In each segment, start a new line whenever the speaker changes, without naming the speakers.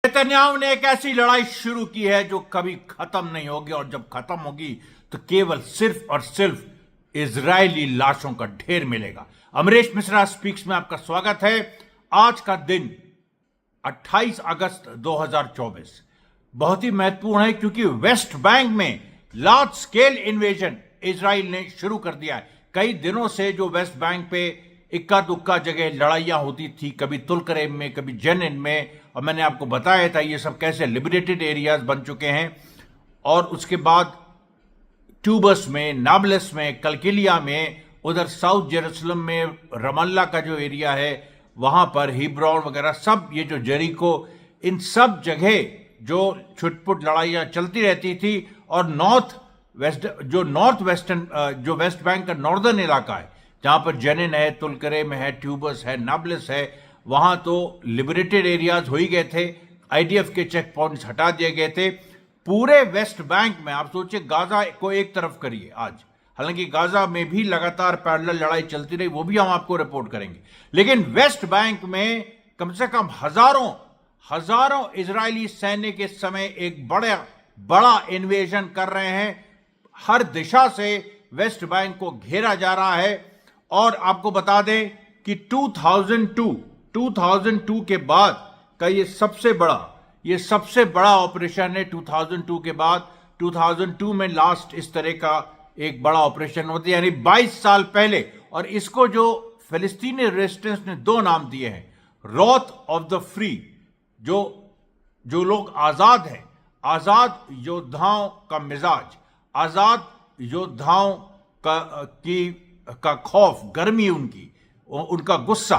Netanyahu ने एक ऐसी लड़ाई शुरू की है जो कभी खत्म नहीं होगी और जब खत्म होगी तो केवल सिर्फ और सिर्फ इजरायली लाशों का ढेर मिलेगा। अमरीश मिश्रा स्पीक्स में आपका स्वागत है। आज का दिन 28 अगस्त 2024 बहुत ही महत्वपूर्ण है क्योंकि वेस्ट बैंक में लार्ज स्केल इन्वेजन इजराइल ने शुरू कर दिया है। कई दिनों से जो वेस्ट बैंक पे इक्का दुक्का जगह लड़ाइयां होती थी, कभी तुलकरेम में, कभी जेनिन में, और मैंने आपको बताया था ये सब कैसे लिबरेटेड एरियाज बन चुके हैं। और उसके बाद ट्यूबस में, नाबलस में, कलकिलिया में, उधर साउथ जेरूसलम में रमल्ला का जो एरिया है वहां पर हिब्रोन वगैरह सब, ये जो जेरिको, इन सब जगह जो छुटपुट लड़ाइयां चलती रहती थी। और नॉर्थ वेस्टर्न जो वेस्ट बैंक का नॉर्दर्न इलाका है जहां पर जेनिन है, तुलकरेम है, ट्यूबस है, नाबलस है, वहां तो लिबरेटेड एरियाज हो ही गए थे। आईडीएफ के चेक पॉइंट्स हटा दिए गए थे। पूरे वेस्ट बैंक में आप सोचिए, गाजा को एक तरफ करिए आज, हालांकि गाजा में भी लगातार पैरेलल लड़ाई चलती रही, वो भी हम आपको रिपोर्ट करेंगे। लेकिन वेस्ट बैंक में कम से कम हजारों इजरायली सैनिक इस समय एक बड़ा इन्वेजन कर रहे हैं। हर दिशा से वेस्ट बैंक को घेरा जा रहा है। और आपको बता दें कि 2002 के बाद का ये सबसे बड़ा ऑपरेशन है। 2002 के बाद 2002 में लास्ट इस तरह का एक बड़ा ऑपरेशन होता है, यानी 22 साल पहले। और इसको जो फिलिस्तीनी रेजिस्टेंस ने दो नाम दिए हैं, रॉथ ऑफ द फ्री, जो लोग आजाद हैं, आजाद योद्धाओं का मिजाज, आजाद योद्धाओं का खौफ, गर्मी उनका गुस्सा,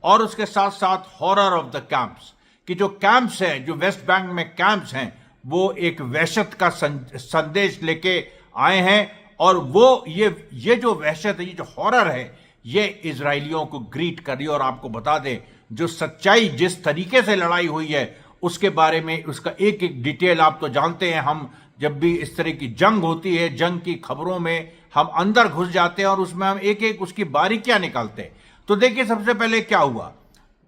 और उसके साथ साथ हॉरर ऑफ द कैंप्स, कि जो कैंप्स हैं, जो वेस्ट बैंक में कैंप्स हैं, वो एक वहशत का संदेश लेके आए हैं। और वो ये जो वहशत है, ये जो हॉरर है, ये इजरायलियों को ग्रीट कर रही है। और आपको बता दें, जो सच्चाई, जिस तरीके से लड़ाई हुई है उसके बारे में, उसका एक एक डिटेल आप तो जानते हैं। हम जब भी इस तरह की जंग होती है, जंग की खबरों में हम अंदर घुस जाते हैं और उसमें हम एक एक उसकी बारीकियां निकालते हैं। तो देखिए, सबसे पहले क्या हुआ,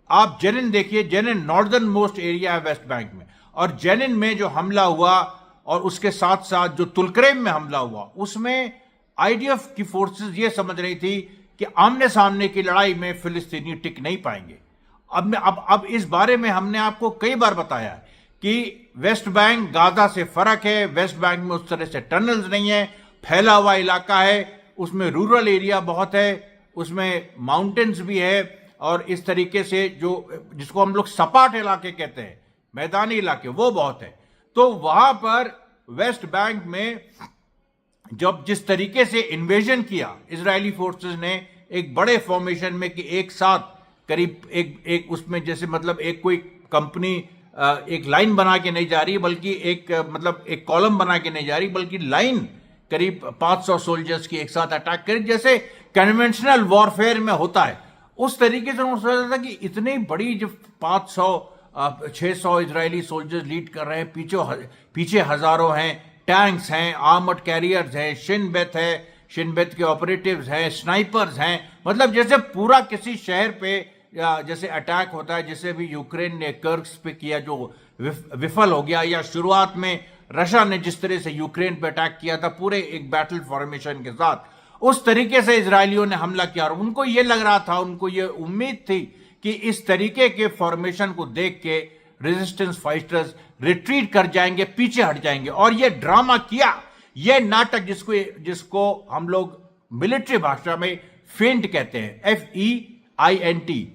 आप जेनिन देखिए। जेनिन नॉर्दर्न मोस्ट एरिया है वेस्ट बैंक में, और जेनिन में जो हमला हुआ और उसके साथ साथ जो तुलकरेम में हमला हुआ, उसमें आईडीएफ की फोर्सेस ये समझ रही थी कि आमने सामने की लड़ाई में फिलिस्तीनी टिक नहीं पाएंगे। अब इस बारे में हमने आपको कई बार बताया है कि वेस्ट बैंक गाजा से फर्क है। वेस्ट बैंक में उस तरह से टनल्स नहीं है, फैला हुआ इलाका है, उसमें रूरल एरिया बहुत है, उसमें माउंटेन्स भी है, और इस तरीके से जिसको हम लोग सपाट इलाके कहते हैं, मैदानी इलाके, वो बहुत है। तो वहां पर वेस्ट बैंक में जब जिस तरीके से इन्वेजन किया इजरायली फोर्सेस ने, एक बड़े फॉर्मेशन में, कि एक साथ करीब एक उसमें जैसे मतलब एक कोई कंपनी एक लाइन बना के नहीं जा रही, बल्कि एक कॉलम बना के नहीं जा रही, बल्कि लाइन करीब 500 सोल्जर्स की एक साथ अटैक करी, जैसे कन्वेंशनल वॉरफेयर में होता है। उस तरीके से उन्होंने सोचा था कि इतनी बड़ी जो 500-600 इजरायली सोल्जर्स लीड कर रहे हैं, पीछे हजारों हैं, टैंक्स हैं, आर्मर्ड कैरियर्स हैं, शिनबेत के ऑपरेटिव्स हैं, स्नाइपर्स हैं, मतलब जैसे पूरा किसी शहर पे जैसे अटैक होता है, जैसे भी यूक्रेन ने कर्स्क पे किया जो विफल हो गया, या शुरुआत में रशिया ने जिस तरह से यूक्रेन पे अटैक किया था पूरे एक बैटल फॉर्मेशन के साथ, उस तरीके से इजरायलियों ने हमला किया। और उनको ये लग रहा था, उनको ये उम्मीद थी कि इस तरीके के फॉर्मेशन को देख के रेजिस्टेंस फाइटर्स रिट्रीट कर जाएंगे, पीछे हट जाएंगे। और ये ड्रामा किया, ये नाटक जिसको हम लोग मिलिट्री भाषा में फेंट कहते हैं, FEINT,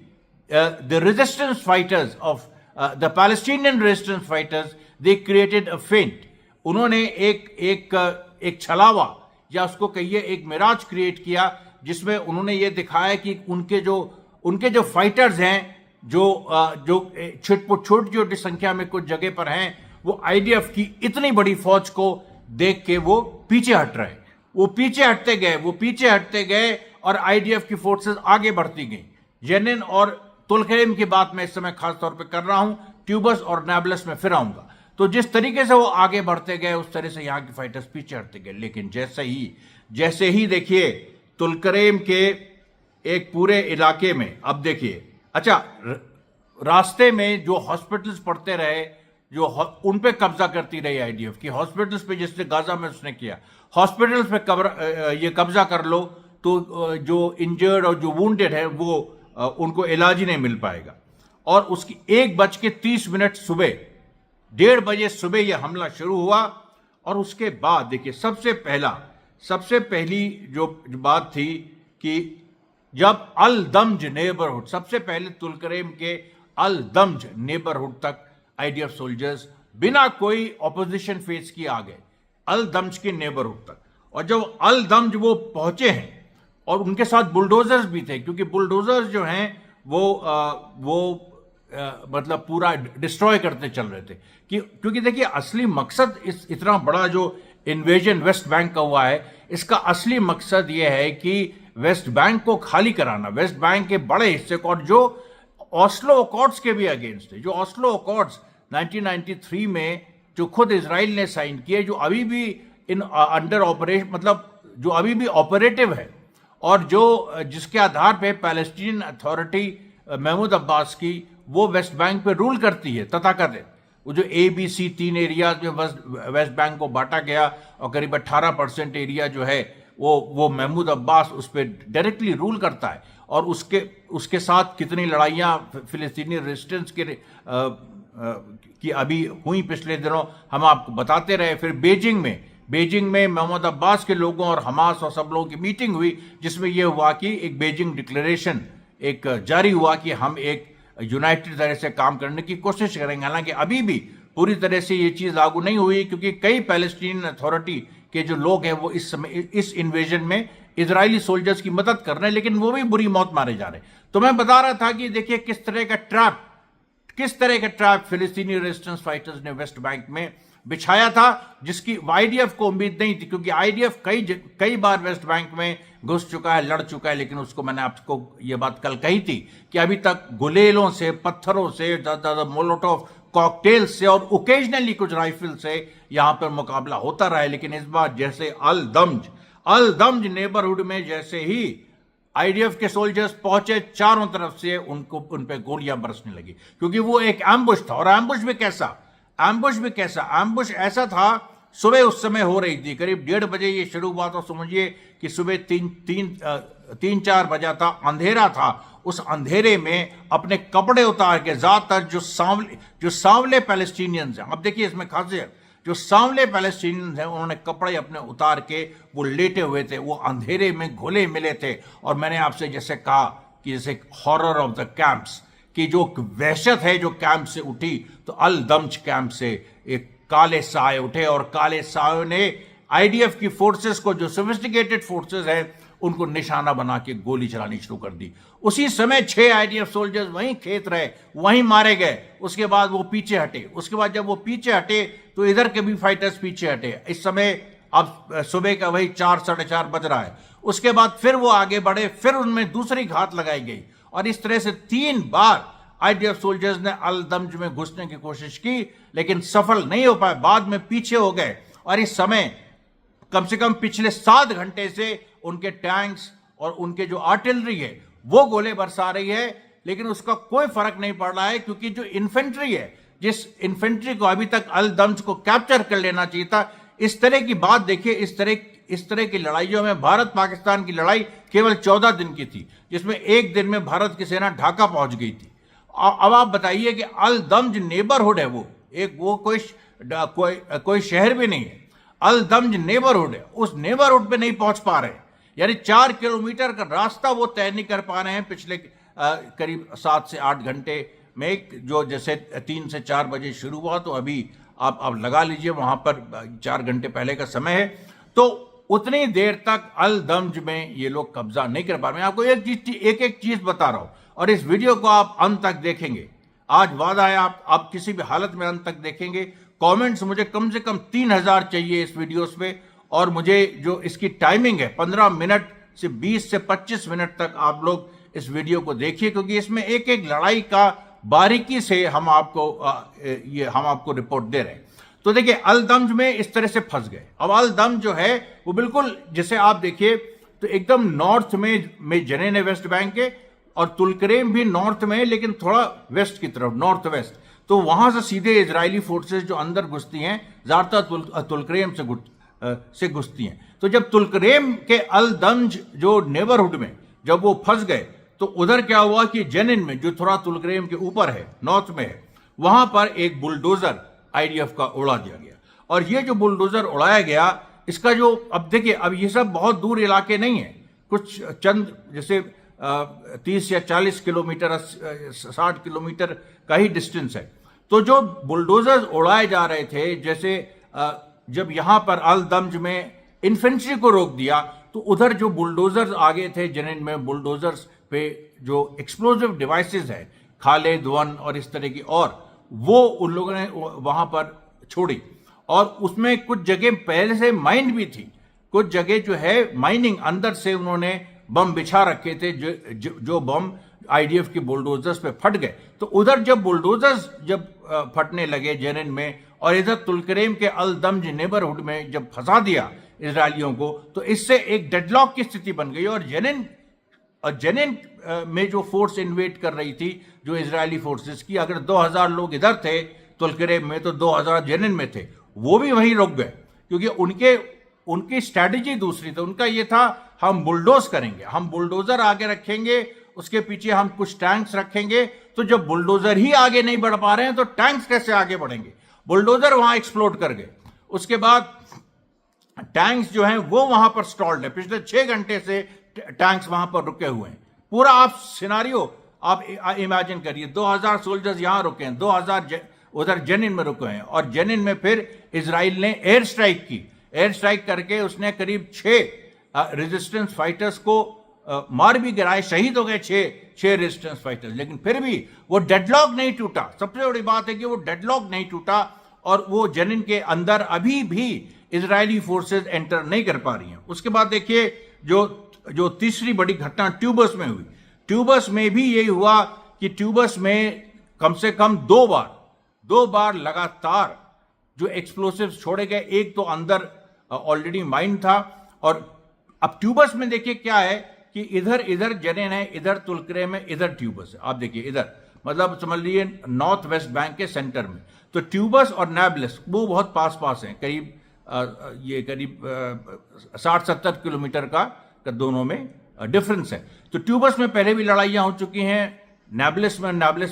the resistance fighters of the Palestinian resistance fighters, they created a feint. उन्होंने एक छलावा, या उसको कहिए एक मिराज क्रिएट किया, जिसमें उन्होंने ये दिखाया कि उनके जो फाइटर्स हैं, जो छोटी संख्या में कुछ जगह पर हैं, वो आईडीएफ की इतनी बड़ी फौज को देख के वो पीछे हट रहे। वो पीछे हटते गए और आईडीएफ की फोर्सेस आगे बढ़ती गई। जेनिन और तुलकरेम की बात मैं इस समय खास तौर पे कर रहा हूं, ट्यूबस और नाबलस में फिर आऊंगा। तो जिस तरीके से वो आगे बढ़ते गए, उस तरह से यहां के फाइटर्स पीछे हटते गए। लेकिन जैसे ही देखिए तुलकरेम के एक पूरे इलाके में, अब देखिए, अच्छा, रास्ते में जो हॉस्पिटल्स पड़ते रहे जो उन पे कब्जा करती रही आईडीएफ की, हॉस्पिटल्स पे, जिसने गाजा में उसने किया, हॉस्पिटल्स पे ये कब्जा कर लो तो जो इंजर्ड और जो वुंडेड है वो उनको इलाज ही नहीं मिल पाएगा। और उसकी 1:30 सुबह, 1:30 बजे सुबह यह हमला शुरू हुआ। और उसके बाद देखिए सबसे पहली जो बात थी कि जब अल दम्ज नेबरहुड, सबसे पहले तुलकरेम के अल दम्ज नेबरहुड तक आईडीएफ सोल्जर्स बिना कोई ऑपोजिशन फेस किए आ गए, अल दम्ज के नेबरहुड तक। और जब अल दम्ज वो पहुंचे हैं, और उनके साथ बुलडोजर्स भी थे, क्योंकि बुलडोजर्स जो हैं वो मतलब पूरा डिस्ट्रॉय करते चल रहे थे, क्योंकि देखिए असली मकसद इतना बड़ा जो इन्वेजन वेस्ट बैंक का हुआ है, इसका असली मकसद यह है कि वेस्ट बैंक को खाली कराना, वेस्ट बैंक के बड़े हिस्से को, और जो ऑस्लो अकॉर्ड्स के भी अगेंस्ट है, जो ऑस्लो अकॉर्ड्स 1993 में जो खुद इजराइल ने साइन किए, जो अभी भी इन अंडर ऑपरेशन, मतलब जो अभी भी ऑपरेटिव है, और जो जिसके आधार पे पैलेस्टीन अथॉरिटी महमूद अब्बास की वो वेस्ट बैंक पे रूल करती है तथाकथित, वो जो ABC 3 एरियाज में वेस्ट बैंक को बांटा गया, और करीब 18% एरिया जो है वो महमूद अब्बास उस पर डायरेक्टली रूल करता है। और उसके साथ कितनी लड़ाइयाँ फिलिस्तीनी रेजिस्टेंस के की अभी हुई पिछले दिनों, हम आपको बताते रहे। फिर बेजिंग में महमूद अब्बास के लोगों और हमास और सब लोगों की मीटिंग हुई, जिसमें यह हुआ कि एक बेजिंग डिक्लेरेशन एक जारी हुआ कि हम एक यूनाइटेड तरह से काम करने की कोशिश करेंगे। हालांकि अभी भी पूरी तरह से ये चीज लागू नहीं हुई, क्योंकि कई पैलेस्टीन अथॉरिटी के जो लोग हैं वो इस समय इस इन्वेजन में इजरायली सोल्जर्स की मदद कर रहे हैं, लेकिन वो भी बुरी मौत मारे जा रहे हैं। तो मैं बता रहा था कि देखिए किस तरह का ट्रैप फिलिस्तीनी रेजिस्टेंस फाइटर्स ने वेस्ट बैंक में बिछाया था, जिसकी आईडीएफ को उम्मीद नहीं थी, क्योंकि आईडीएफ कई बार वेस्ट बैंक में घुस चुका है, लड़ चुका है। लेकिन उसको मैंने आपको ये बात कल कही थी कि अभी तक गुलेलों से, पत्थरों से, मोलोटोव कॉकटेल से और ओकेजनली कुछ राइफल से यहां पर मुकाबला होता रहा है। लेकिन इस बार जैसे अल दम्ज नेबरहुड में जैसे ही आईडीएफ के सोल्जर्स पहुंचे, चारों तरफ से उन पे गोलियां बरसने लगी, क्योंकि वो एक एम्बुश था। और एम्बुश भी कैसा एम्बुश ऐसा था, सुबह उस समय हो रही थी, करीब 1:30 बजे ये शुरू हुआ, तो समझिए कि सुबह 3-4 बजा था, अंधेरा था। उस अंधेरे में अपने कपड़े उतार के ज्यादातर जो सांवले पैलेस्टीनियंस हैं, अब देखिए इसमें खासियत, जो सांवले पैलेस्टीनियंस हैं उन्होंने कपड़े अपने उतार के वो लेटे हुए थे, वो अंधेरे में घुले मिले थे। और मैंने आपसे जैसे कहा कि जैसे हॉरर ऑफ द कैंप्स की जो वहशत है जो कैंप से उठी, तो अल दम्ज कैंप से एक काले साए उठे, और काले सायों ने आईडीएफ की फोर्सेस को, जो सोफिस्टिकेटेड फोर्सेस हैं, उनको निशाना बना के गोली चलानी शुरू कर दी। उसी समय 6 आईडीएफ सोल्जर्स वहीं खेत रहे, वहीं मारे गए। उसके बाद वो पीछे हटे, उसके बाद जब वो पीछे हटे तो इधर के भी फाइटर्स पीछे हटे। इस समय अब सुबह का वही 4-4:30 बज रहा है। उसके बाद फिर वो आगे बढ़े, फिर उनमें दूसरी घात लगाई गई, और इस तरह से 3 बार आईडीएफ सोल्जर्स ने अल दम्ज में घुसने की कोशिश की, लेकिन सफल नहीं हो पाए, बाद में पीछे हो गए। और इस समय कम से कम पिछले 7 घंटे से उनके टैंक्स और उनके जो आर्टिलरी है वो गोले बरसा रही है, लेकिन उसका कोई फर्क नहीं पड़ रहा है, क्योंकि जो इन्फेंट्री है, जिस इन्फेंट्री को अभी तक अल दम्ज को कैप्चर कर लेना चाहिए था, इस तरह की बात देखिए, इस तरह की लड़ाइयों में भारत पाकिस्तान की लड़ाई केवल 14 दिन की थी, जिसमें एक दिन में भारत की सेना ढाका पहुंच गई थी। अब आप बताइए कि अल दम्ज नेबरहुड है, वो कोई शहर भी नहीं है, अल दम्ज नेबरहुड है, उस नेबरहुड पे नहीं पहुंच पा रहे, यानी 4 किलोमीटर का रास्ता वो तय नहीं कर पा रहे हैं पिछले करीब 7 से 8 घंटे में। जो जैसे 3 से 4 बजे शुरू हुआ, तो अभी आप लगा लीजिए वहां पर 4 घंटे पहले का समय है, तो उतनी देर तक अल दम्ज में ये लोग कब्जा नहीं कर पा रहे। मैं आपको एक चीज बता रहा हूं, और इस वीडियो को आप अंत तक देखेंगे, आज वादा है आप किसी भी हालत में अंत तक देखेंगे। कमेंट्स मुझे कम से कम 3000 चाहिए इस वीडियोस पे, और मुझे जो इसकी टाइमिंग है 15 मिनट से 20 से 25 मिनट तक आप लोग इस वीडियो को देखिए, क्योंकि इसमें एक एक लड़ाई का बारीकी से हम आपको रिपोर्ट दे रहे हैं। तो देखिए अल दम्ज में इस तरह से फंस गए। अब अल दम्ज जो है वो बिल्कुल, जैसे आप देखिए तो एकदम नॉर्थ में जनेन है वेस्ट बैंक के, और तुलकरेम भी नॉर्थ में है, लेकिन थोड़ा वेस्ट की तरफ, नॉर्थ वेस्ट। तो वहां से सीधे इजरायली फोर्सेस जो अंदर घुसती हैं ज़्यादातर तुलकरेम से घुसती हैं। तो जब तुलकरेम के अल दंज जो नेबरहुड में जब वो फंस गए तो उधर क्या हुआ कि जेनिन में जो थोड़ा तुलकरेम के ऊपर है, नॉर्थ में है, वहां पर एक बुलडोजर आईडीएफ का उड़ा दिया गया। और ये जो बुलडोजर उड़ाया गया, इसका जो, अब देखिए, अब ये सब बहुत दूर इलाके नहीं है, कुछ चंद जैसे 30 या 40 किलोमीटर 60 किलोमीटर का ही डिस्टेंस है। तो जो बुलडोजर्स उड़ाए जा रहे थे, जैसे जब यहां पर अल दम्ज में इन्फेंट्री को रोक दिया तो उधर जो बुलडोजर्स आगे थे जेनिन में, बुलडोजर्स पे जो एक्सप्लोजिव डिवाइसेस है, खालिद 1 और इस तरह की, और वो उन लोगों ने वहां पर छोड़ी। और उसमें कुछ जगह पहले से माइन भी थी, कुछ जगह जो है माइनिंग, अंदर से उन्होंने बम बिछा रखे थे जो बम आईडीएफ के बुलडोजर्स पे फट गए। तो उधर जब बुलडोजर्स जब फटने लगे जेनिन में, और इधर तुलकरेम के अल दम्ज नेबरहुड में जब फंसा दिया इजरायलियों को, तो इससे एक डेडलॉक की स्थिति बन गई। और जेनिन में जो फोर्स इन्वेट कर रही थी, जो इजरायली फोर्सेस की, अगर 2000 लोग इधर थे तुलकरेम में तो 2000 जेनिन में थे, वो भी वहीं रुक गए, क्योंकि उनकी स्ट्रैटेजी दूसरी थी। उनका ये था, हम बुलडोज करेंगे, हम बुलडोजर आगे रखेंगे, उसके पीछे हम कुछ टैंक्स रखेंगे। तो जब बुलडोजर ही आगे नहीं बढ़ पा रहे हैं तो टैंक्स कैसे आगे बढ़ेंगे? बुलडोजर वहां एक्सप्लोड कर गए। उसके बाद टैंक्स जो हैं वो वहां पर स्टॉल्ड है, पिछले 6 घंटे से टैंक्स वहां पर रुके हुए हैं। पूरा आप सिनारियो आप इमेजिन करिए, 2000 सोल्जर्स यहां रुके हैं, 2000 उधर जेनिन में रुके हैं, और जेनिन में फिर इजराइल ने एयर स्ट्राइक की। एयर स्ट्राइक करके उसने करीब 6 रेजिस्टेंस फाइटर्स को मार भी गिराए, शहीद हो गए 6 रेजिस्टेंस फाइटर्स, लेकिन फिर भी वो डेडलॉक नहीं टूटा। सबसे बड़ी बात है कि वो डेडलॉक नहीं टूटा, और वो जेनिन के अंदर अभी भी इजरायली फोर्सेस एंटर नहीं कर पा रही हैं। उसके बाद देखिए जो तीसरी बड़ी घटना ट्यूबस में हुई, ट्यूबस में भी यही हुआ कि ट्यूबस में कम से कम 2 बार लगातार जो एक्सप्लोसिव्स छोड़े गए। एक तो अंदर ऑलरेडी माइन था, और अब ट्यूबस में देखिए क्या है कि इधर जेनिन है, इधर तुलकरेम है, इधर ट्यूबस है। आप देखिए इधर, मतलब समझ लीजिए नॉर्थ वेस्ट बैंक के सेंटर में। तो ट्यूबस और नाब्लस वो बहुत पास हैं, करीब 60-70 किलोमीटर का दोनों में डिफरेंस है। तो ट्यूबस में पहले भी लड़ाइयां हो चुकी हैं। नाब्लस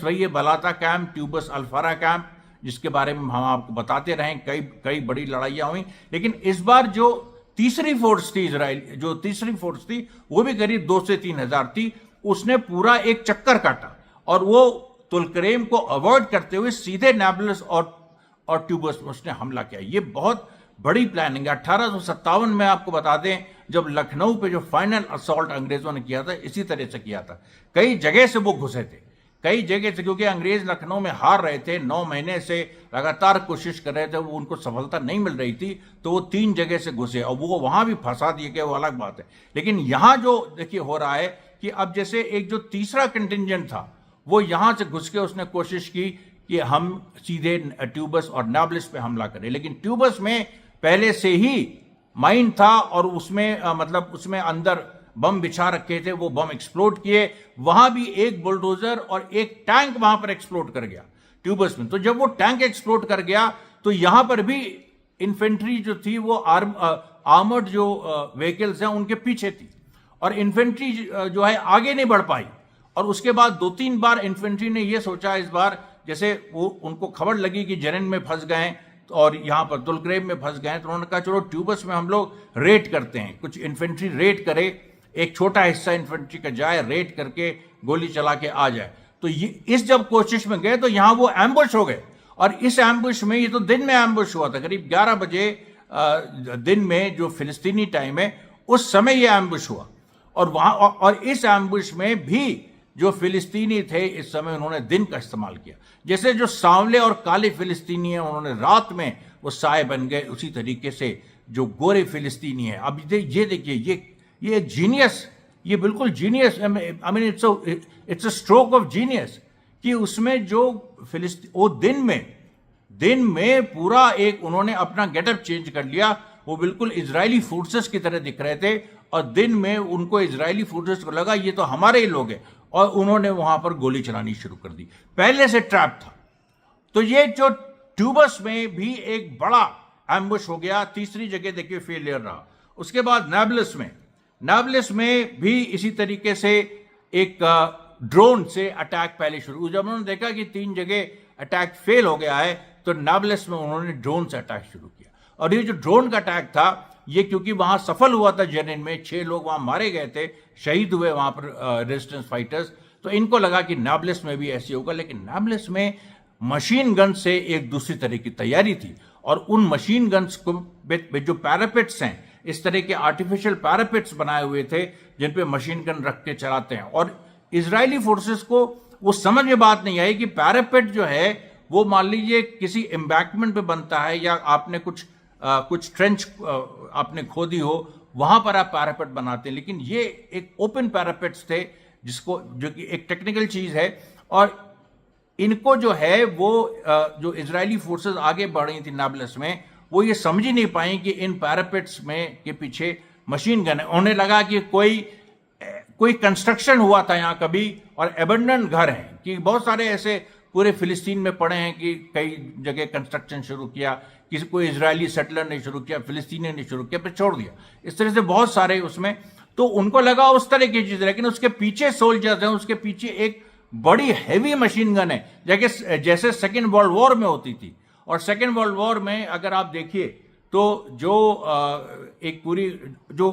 वही है, बलाता कैंप, ट्यूबस अल्फारा कैंप, जिसके बारे में हम आपको बताते रहे, कई बड़ी लड़ाइयां हुई। लेकिन इस बार जो तीसरी फोर्स थी इजराइल, जो तीसरी फोर्स थी वो भी करीब 2 से 3 हजार थी। उसने पूरा एक चक्कर काटा और वो तुलकरेम को अवॉइड करते हुए सीधे नाब्लस और ट्यूबस में उसने हमला किया। ये बहुत बड़ी प्लानिंग है। 1857 में आपको बता दें, जब लखनऊ पे जो फाइनल असॉल्ट अंग्रेजों ने किया था, इसी तरह से किया था। कई जगह से वो घुसे थे, कई जगह से, क्योंकि अंग्रेज लखनऊ में हार रहे थे, 9 महीने से लगातार कोशिश कर रहे थे, वो उनको सफलता नहीं मिल रही थी, तो वो 3 जगह से घुसे और वो वहां भी फंसा दिए गए, वो अलग बात है। लेकिन यहां जो देखिए हो रहा है कि अब जैसे एक जो तीसरा कंटिंजेंट था वो यहां से घुस के उसने कोशिश की कि हम सीधे ट्यूबस और नाब्लस पे हमला करें। लेकिन ट्यूबस में पहले से ही माइन था और उसमें मतलब उसमें अंदर बम बिछा रखे थे, वो बम एक्सप्लोड किए। वहां भी एक बुलडोजर और एक टैंक वहां पर एक्सप्लोड कर गया ट्यूबस में। तो जब वो टैंक एक्सप्लोड कर गया तो यहां पर भी इन्फेंट्री जो थी वो आर्मर्ड जो व्हीकल्स हैं उनके पीछे थी और इन्फेंट्री जो है आगे नहीं बढ़ पाई। और उसके बाद 2-3 बार इन्फेंट्री ने ये सोचा, इस बार जैसे वो उनको खबर लगी कि जेनिन में फंस गए और यहां पर तुलकरेम में फंस गए, तो उन्होंने कहा चलो ट्यूबस में हम लोग रेड करते हैं, कुछ इन्फेंट्री रेड करे, एक छोटा हिस्सा इन्फेंट्री का जाए, रेड करके गोली चला के आ जाए। तो ये इस जब कोशिश में गए तो यहां वो एम्बुश हो गए। और इस एम्बुश में, ये तो दिन में एम्बुश हुआ था, करीब 11 बजे दिन में जो फिलिस्तीनी टाइम है उस समय ये एम्बुश हुआ। और वहां और इस एम्बुश में भी जो फिलिस्तीनी थे इस समय उन्होंने दिन का इस्तेमाल किया। जैसे जो सांवले और काले फिलिस्तीनी हैं उन्होंने रात में वो साए बन गए, उसी तरीके से जो गोरे फिलिस्तीनी हैं। अब ये देखिए, ये एक जीनियस, ये बिल्कुल genius, I mean it's a stroke of genius कि उसमें जो वो दिन में पूरा एक उन्होंने अपना गेटअप चेंज कर लिया। वो बिल्कुल इजरायली फोर्सेस की तरह दिख रहे थे और दिन में उनको इजरायली फोर्सेस को लगा ये तो हमारे ही लोग हैं और उन्होंने वहां पर गोली चलानी शुरू कर दी। पहले से ट्रैप था। तो ये जो ट्यूबस में भी एक बड़ा एम्बुश हो गया। तीसरी जगह देखिए फेलियर रहा। उसके बाद नाब्लिस में भी इसी तरीके से एक ड्रोन से अटैक पहले शुरू। जब उन्होंने देखा कि 3 जगह अटैक फेल हो गया है तो नाब्लिस में उन्होंने ड्रोन से अटैक शुरू किया। और ये जो ड्रोन का अटैक था, ये क्योंकि वहां सफल हुआ था जेनिन में, 6 लोग वहां मारे गए थे, शहीद हुए वहां पर रेजिस्टेंस फाइटर्स, तो इनको लगा कि नाब्लिस में भी ऐसे होगा। लेकिन नाब्लिस में मशीन गन से एक दूसरी तरह की तैयारी थी और उन मशीन गन्स को जो पैरापेट्स हैं, इस तरह के आर्टिफिशियल पैरापेट्स बनाए हुए थे जिन पे मशीन गन रख के चलाते हैं। और इजरायली फोर्सेस को वो समझ में बात नहीं आई कि पैरापेट जो है वो मान लीजिए किसी एम्बैंकमेंट पे बनता है या आपने कुछ ट्रेंच आपने खोदी हो, वहां पर आप पैरापेट बनाते हैं, लेकिन ये एक ओपन पैरापेट्स थे जो कि एक टेक्निकल चीज है। और इनको जो है वो जो इजरायली फोर्सेस आगे बढ़ रही थी नाब्लस में, वो ये समझ ही नहीं पाई कि इन पैरापेट्स में के पीछे मशीन गन है। उन्हें लगा कि कोई कंस्ट्रक्शन हुआ था यहाँ कभी और एबंडन घर हैं, कि बहुत सारे ऐसे पूरे फिलिस्तीन में पड़े हैं कि कई जगह कंस्ट्रक्शन शुरू किया, किसी कोई इजरायली सेटलर ने शुरू किया, फिलिस्तीनी ने शुरू किया, फिर छोड़ दिया। इस तरह से बहुत सारे उसमें, तो उनको लगा उस तरह की चीज, लेकिन उसके पीछे सोल्जर्स हैं, उसके पीछे एक बड़ी हैवी मशीन गन है, जैसे सेकेंड वर्ल्ड वॉर में होती थी। और सेकेंड वर्ल्ड वॉर में अगर आप देखिए तो जो एक पूरी जो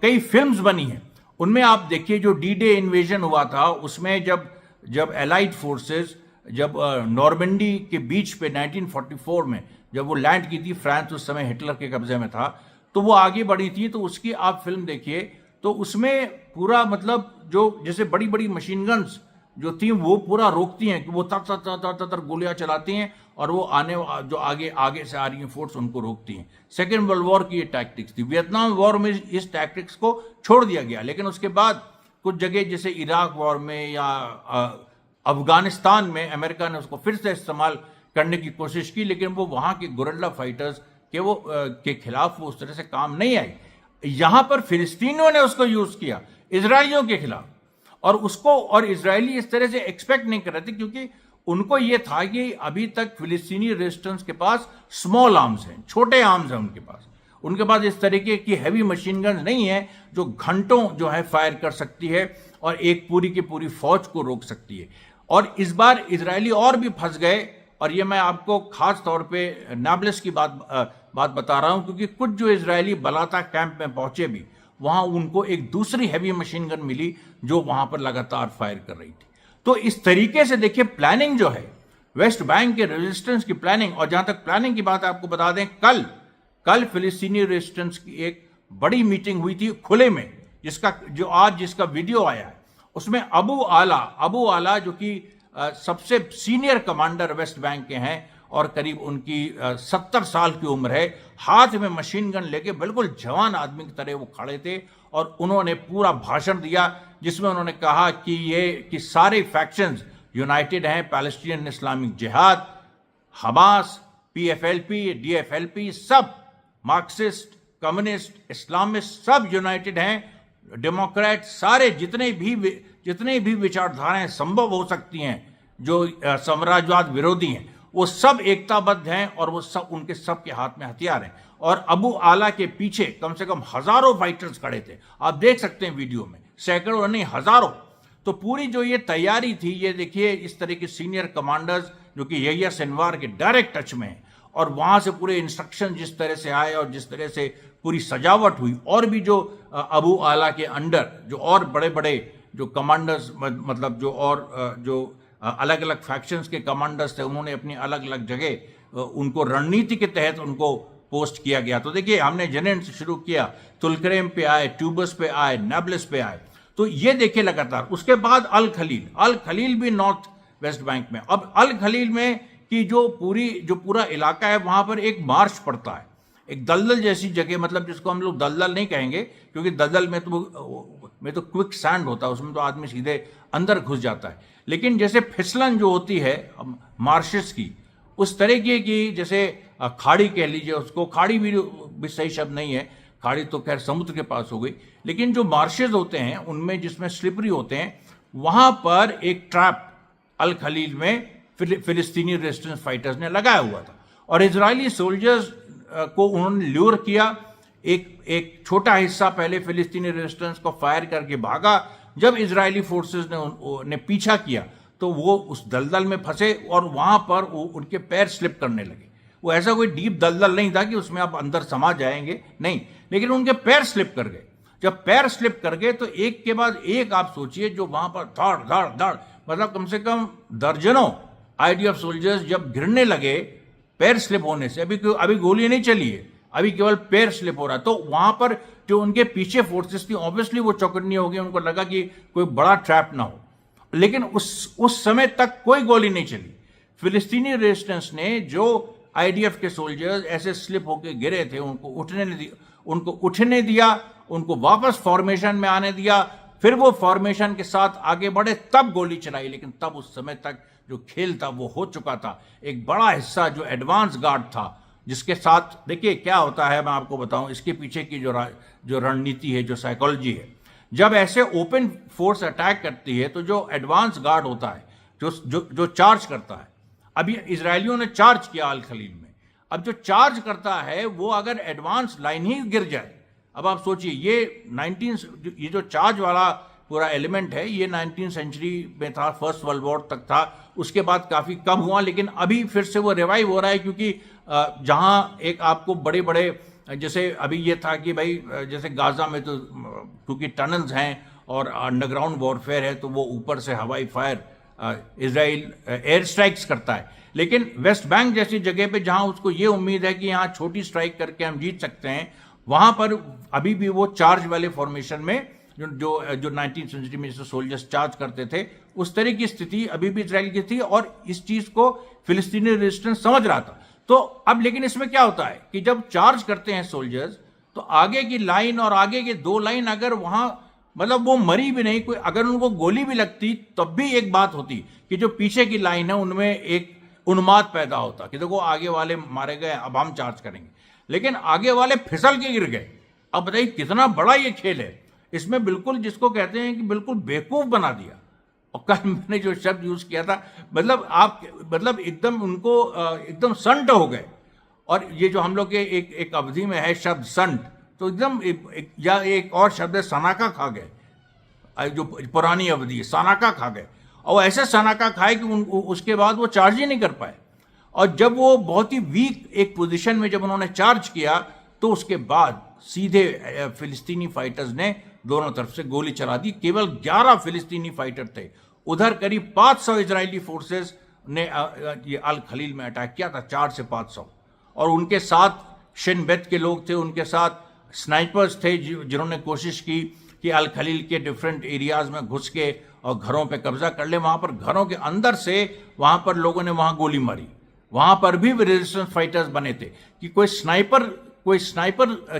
कई फिल्म्स बनी हैं उनमें आप देखिए जो डी-डे इन्वेजन हुआ था, उसमें जब एलाइड फोर्सेस जब नॉर्मंडी के बीच पे 1944 में जब वो लैंड की थी, फ्रांस उस समय हिटलर के कब्जे में था, तो वो आगे बढ़ी थी। तो उसकी आप फिल्म देखिए तो उसमें पूरा मतलब जो जैसे बड़ी बड़ी मशीन गन्स जो थी वो पूरा रोकती हैं कि वो तर गोलियां चलाती हैं और वो जो आगे से आ रही हैं फोर्स उनको रोकती हैं। सेकेंड वर्ल्ड वॉर की ये टैक्टिक्स थी। वियतनाम वॉर में इस टैक्टिक्स को छोड़ दिया गया, लेकिन उसके बाद कुछ जगह जैसे इराक वॉर में या अफगानिस्तान में अमेरिका ने उसको फिर से इस्तेमाल करने की कोशिश की, लेकिन वो वहां के गुरिल्ला फाइटर्स के खिलाफ वो उस तरह से काम नहीं आई। यहां पर फिलिस्तीनियों ने उसको यूज किया इजरायलियों के खिलाफ, और इजरायली इस तरह से एक्सपेक्ट नहीं कर रहे थे, क्योंकि उनको यह था कि अभी तक फिलिस्तीनी रेजिस्टेंस के पास स्मॉल आर्म्स हैं, छोटे आर्म्स हैं उनके पास इस तरीके की हैवी मशीन गन नहीं है जो घंटों जो है फायर कर सकती है और एक पूरी की पूरी फौज को रोक सकती है। और इस बार इजरायली और भी फंस गए, और ये मैं आपको खास तौर पे नाब्लस की बात बता रहा हूं, क्योंकि कुछ जो इजरायली बलाता कैंप में पहुंचे भी, वहां उनको एक दूसरी हैवी मशीन गन मिली जो वहां पर लगातार फायर कर रही थी। तो इस तरीके से देखिए प्लानिंग जो है वेस्ट बैंक के रेजिस्टेंस की प्लानिंग। और जहां तक प्लानिंग की बात आपको बता दें, कल फिलिस्तीनी रेजिस्टेंस की एक बड़ी मीटिंग हुई थी खुले में, जिसका वीडियो आया है, उसमें अबू आला जो कि सबसे सीनियर कमांडर वेस्ट बैंक के हैं और करीब उनकी 70 साल की उम्र है, हाथ में मशीन गन लेके बिल्कुल जवान आदमी की तरह वो खड़े थे और उन्होंने पूरा भाषण दिया जिसमें उन्होंने कहा कि सारे फैक्शंस यूनाइटेड हैं, पैलेस्टीनियन इस्लामिक जिहाद, हमास, PFLP, DFLP, सब मार्क्सिस्ट, कम्युनिस्ट, इस्लामिस्ट सब यूनाइटेड हैं, डेमोक्रेट सारे जितने भी विचारधाराएं संभव हो सकती हैं जो साम्राज्यवाद विरोधी हैं, वो सब एकताबद्ध हैं और वो सब उनके सब के हाथ में हथियार हैं। और अबू आला के पीछे कम से कम हजारों फाइटर्स खड़े थे, आप देख सकते हैं वीडियो में, सैकड़ों नहीं हजारों। तो पूरी जो ये तैयारी थी, ये देखिए इस तरह के सीनियर कमांडर्स जो कि यहिया सिनवार के डायरेक्ट टच में हैं, और वहां से पूरे इंस्ट्रक्शन जिस तरह से आए और जिस तरह से पूरी सजावट हुई, और भी जो अबू आला के अंडर जो और बड़े बड़े जो कमांडर्स मतलब जो अलग अलग फैक्शंस के कमांडर्स थे, उन्होंने अपनी अलग अलग जगह उनको रणनीति के तहत उनको पोस्ट किया गया। तो देखिए हमने जेनिन से शुरू किया, तुलकरेम पे आए, ट्यूबस पे आए, नाब्लस पे आए, तो ये देखिए लगातार। उसके बाद अल खलील भी नॉर्थ वेस्ट बैंक में। अब अल खलील में की जो पूरा इलाका है, वहां पर एक मार्श पड़ता है, एक दलदल जैसी जगह, मतलब जिसको हम लोग दलदल नहीं कहेंगे क्योंकि दलदल में तो क्विक सैंड होता है, उसमें तो आदमी सीधे अंदर घुस जाता है, लेकिन जैसे फिसलन जो होती है मार्शेस की, उस तरह की जैसे खाड़ी कह लीजिए उसको, खाड़ी भी सही शब्द नहीं है, खाड़ी तो खैर समुद्र के पास हो गई, लेकिन जो मार्शेस होते हैं उनमें जिसमें स्लिपरी होते हैं, वहां पर एक ट्रैप अल खलील में फिलिस्तीनी रेजिस्टेंस फाइटर्स ने लगाया हुआ था। और इजरायली सोल्जर्स को उन्होंने ल्यूर किया। एक छोटा हिस्सा पहले फिलिस्तीनी रेजिस्टेंस को फायर करके भागा। जब इजरायली फोर्सेस ने पीछा किया तो वो उस दलदल में फंसे और वहां पर उनके पैर स्लिप करने लगे। वो ऐसा कोई डीप दलदल नहीं था कि उसमें आप अंदर समा जाएंगे, नहीं, लेकिन उनके पैर स्लिप कर गए। जब पैर स्लिप कर गए तो एक के बाद एक आप सोचिए, जो वहां पर धड़ धड़ धड़, मतलब कम से कम दर्जनों आईडीएफ सोल्जर्स जब गिरने लगे पैर स्लिप होने से, अभी गोली नहीं चली है, अभी केवल पैर स्लिप हो रहा है, तो वहां पर जो उनके पीछे फोर्सेस थी ऑब्वियसली वो चौकन्नी हो गई। उनको लगा कि कोई बड़ा ट्रैप ना हो, लेकिन उस समय तक कोई गोली नहीं चली। फिलिस्तीनी रेजिस्टेंस ने जो आईडीएफ के सोल्जर्स ऐसे स्लिप होकर गिरे थे उनको उठने दिया, उनको वापस फॉर्मेशन में आने दिया, फिर वो फॉर्मेशन के साथ आगे बढ़े, तब गोली चलाई। लेकिन तब उस समय तक जो खेल था वो हो चुका था। एक बड़ा हिस्सा जो एडवांस गार्ड था, जिसके साथ देखिए क्या होता है, मैं आपको बताऊं इसके पीछे की जो रणनीति है, जो साइकोलॉजी है। जब ऐसे ओपन फोर्स अटैक करती है तो जो एडवांस गार्ड होता है, जो चार्ज करता है, अभी इजरायलियों ने चार्ज किया अल खलील में, अब जो चार्ज करता है वो अगर एडवांस लाइन ही गिर जाए, अब आप सोचिए ये जो चार्ज वाला पूरा एलिमेंट है ये 19वीं सेंचुरी में था, फर्स्ट वर्ल्ड वॉर तक था, उसके बाद काफी कम हुआ, लेकिन अभी फिर से वो रिवाइव हो रहा है। क्योंकि जहां एक आपको बड़े बड़े, जैसे अभी ये था कि भाई जैसे गाजा में तो क्योंकि टनल्स हैं और अंडरग्राउंड वॉरफेयर है, तो वो ऊपर से हवाई फायर इजराइल एयर स्ट्राइक्स करता है। लेकिन वेस्ट बैंक जैसी जगह पे जहां उसको ये उम्मीद है कि यहाँ छोटी स्ट्राइक करके हम जीत सकते हैं, वहां पर अभी भी वो चार्ज वाले फॉर्मेशन में जो 19वीं सेंचुरी में जैसे सोल्जर्स चार्ज करते थे, उस तरह की स्थिति अभी भी इजराइल की थी और इस चीज को फिलिस्तीनी रेजिस्टेंस समझ रहा था। तो अब लेकिन इसमें क्या होता है कि जब चार्ज करते हैं सोल्जर्स, तो आगे की लाइन और आगे की दो लाइन अगर वहां मतलब वो मरी भी नहीं, कोई अगर उनको गोली भी लगती तब भी एक बात होती कि जो पीछे की लाइन है उनमें एक उन्माद पैदा होता कि देखो आगे वाले मारे गए, अब हम चार्ज करेंगे। लेकिन आगे वाले फिसल के गिर गए। अब बताइए कितना बड़ा ये खेल है। इसमें बिल्कुल जिसको कहते हैं कि बिल्कुल बेवकूफ बना दिया। और कल मैंने जो शब्द यूज किया था, मतलब एकदम उनको एकदम संट हो गए। और ये जो हम लोग के एक अवधि में है शब्द संट, तो एकदम या एक और शब्द है सनाका खा गए, जो पुरानी अवधि है सनाका खा गए। और ऐसे सनाका खाए कि उसके बाद वो चार्ज ही नहीं कर पाए। और जब वो बहुत ही वीक एक पोजीशन में जब उन्होंने चार्ज किया, तो उसके बाद सीधे फिलिस्तीनी फाइटर्स ने दोनों तरफ से गोली चला दी। केवल 11 फिलिस्तीनी फाइटर थे, उधर करीब 500 इजरायली फोर्सेस ने ये अल खलील में अटैक किया था, 400 से 500। और उनके साथ शिन बेत के लोग थे, उनके साथ स्नाइपर्स थे जिन्होंने कोशिश की कि अल खलील के डिफरेंट एरियाज में घुस के और घरों पे कब्जा कर ले। वहां पर घरों के अंदर से वहां पर लोगों ने वहां गोली मारी। वहां पर भी रेजिस्टेंस फाइटर्स बने थे कि कोई स्नाइपर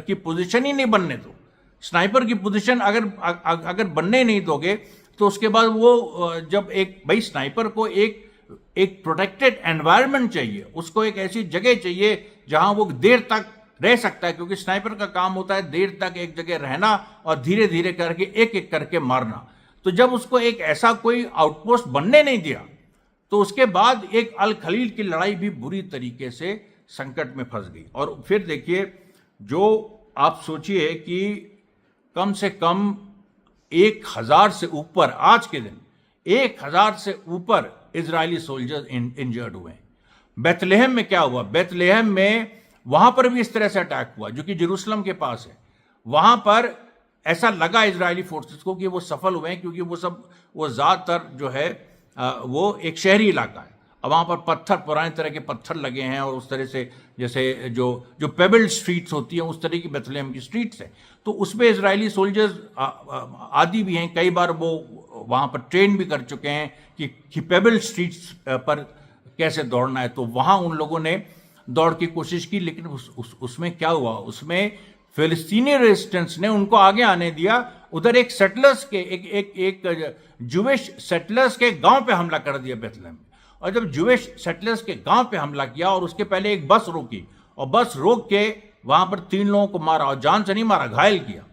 की पोजीशन ही नहीं बनने दो। स्नाइपर की पोजीशन अगर बनने नहीं दोगे तो उसके बाद वो जब भाई स्नाइपर को एक प्रोटेक्टेड एनवायरनमेंट चाहिए, उसको एक ऐसी जगह चाहिए जहां वो देर तक रह सकता है, क्योंकि स्नाइपर का काम होता है देर तक एक जगह रहना और धीरे धीरे करके एक एक करके मारना। तो जब उसको एक ऐसा कोई आउटपोस्ट बनने नहीं दिया, तो उसके बाद एक अल खलील की लड़ाई भी बुरी तरीके से संकट में फंस गई। और फिर देखिए, जो आप सोचिए कि कम से कम 1000 से ऊपर, आज के दिन 1000 से ऊपर इजरायली सोल्जर्स इंजर्ड हुए। बेथलेहम में क्या हुआ? बेथलेहम में वहां पर भी इस तरह से अटैक हुआ, जो कि जेरूशलम के पास है। वहां पर ऐसा लगा इजरायली फोर्सेस को कि वो सफल हुए हैं, क्योंकि वो ज्यादातर जो है वो एक शहरी इलाका है। अब वहां पर पत्थर, पुराने तरह के पत्थर लगे हैं और उस तरह से जैसे जो पेबल्ड स्ट्रीट्स होती हैं उस तरह की बेथलेहम की स्ट्रीट्स है। तो उसमें इजरायली सोल्जर्स आदि भी हैं, कई बार वो वहां पर ट्रेन भी कर चुके हैं कि पेबल्ड स्ट्रीट्स पर कैसे दौड़ना है। तो वहां उन लोगों ने दौड़ की कोशिश की, लेकिन उसमें क्या हुआ, उसमें फिलिस्तीनी रेजिस्टेंस ने उनको आगे आने दिया। उधर एक सेटलर्स के एक जूविश सेटलर्स के गांव पे हमला कर दिया बेथलेहम में। और जब जूविश सेटलर्स के गांव पे हमला किया और उसके पहले एक बस रोकी और बस रोक के वहां पर 3 लोगों को मारा, और जान से नहीं मारा, घायल किया।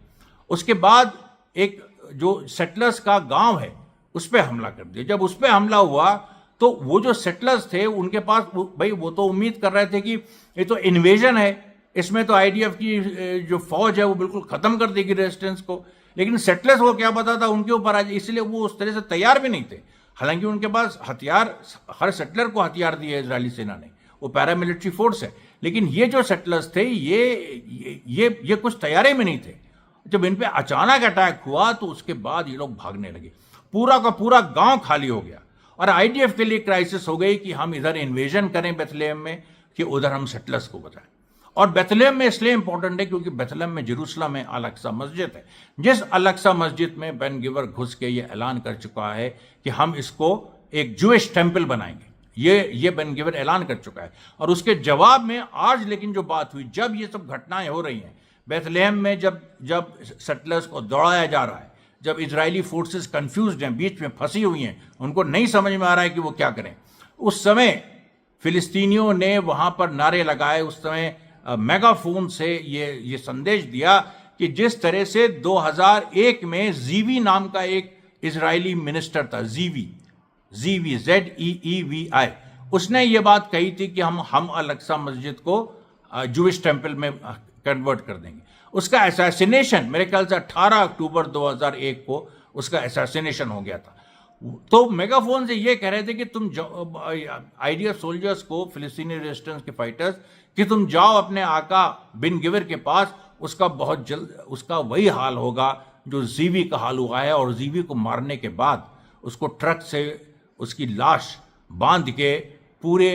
उसके बाद एक जो सेटलर्स का गांव है उस पर हमला कर दिया। जब उस पर हमला हुआ तो वो जो सेटलर्स थे उनके पास भाई वो तो उम्मीद कर रहे थे कि ये तो इन्वेजन है, इसमें तो आईडीएफ की जो फौज है वो बिल्कुल खत्म कर देगी रेजिस्टेंस को, लेकिन सेटलर्स को क्या पता था उनके ऊपर आज, इसलिए वो उस तरह से तैयार भी नहीं थे। हालांकि उनके पास हथियार, हर सेटलर को हथियार दिए इजरायली सेना ने, वो पैरामिलिट्री फोर्स है, लेकिन ये जो सेटलर्स थे ये कुछ तैयारी में नहीं थे। जब इन पे अचानक अटैक हुआ तो उसके बाद ये लोग भागने लगे, पूरा का पूरा गांव खाली हो गया और आईडीएफ के लिए क्राइसिस हो गई कि हम इधर इन्वेजन करें बेथलेहम में कि उधर हम सेटलर्स को बचाएं। और बेथलेहम में इसलिए इंपॉर्टेंट है क्योंकि बेथलेहम में जेरूसलम में अल अक्सा मस्जिद है, जिस अल अक्सा मस्जिद में बेन गिवर घुस के ये ऐलान कर चुका है कि हम इसको एक जूइश टेंपल बनाएंगे, ये बेन गिवर ऐलान कर चुका है। और उसके जवाब में आज लेकिन जो बात हुई, जब ये सब घटनाएं हो रही हैं बेथलेहम में, जब सेटलर्स को दौड़ाया जा रहा है, जब इजरायली फोर्सेस कंफ्यूज्ड हैं, बीच में फंसी हुई हैं, उनको नहीं समझ में आ रहा है कि वो क्या करें, उस समय फिलिस्तीनियों ने वहां पर नारे लगाए, उस समय मेगाफोन से ये संदेश दिया कि जिस तरह से 2001 में जीवी नाम का एक इजरायली मिनिस्टर था, जीवी ZEEVI, उसने ये बात कही थी कि हम अल अक्सा मस्जिद को जूइश टेंपल में कन्वर्ट कर देंगे। उसका असैसिनेशन मेरे ख्याल से 18 अक्टूबर 2001 को उसका असैसिनेशन हो गया था। तो मेगाफोन से ये कह रहे थे कि तुम आईडीएफ सोल्जर्स को, फिलिस्तीनी रेजिस्टेंस के फाइटर्स, कि तुम जाओ अपने आका बिन गिवर के पास, उसका बहुत जल्द उसका वही हाल होगा जो जीवी का हाल हुआ है। और जीवी को मारने के बाद उसको ट्रक से उसकी लाश बांध के पूरे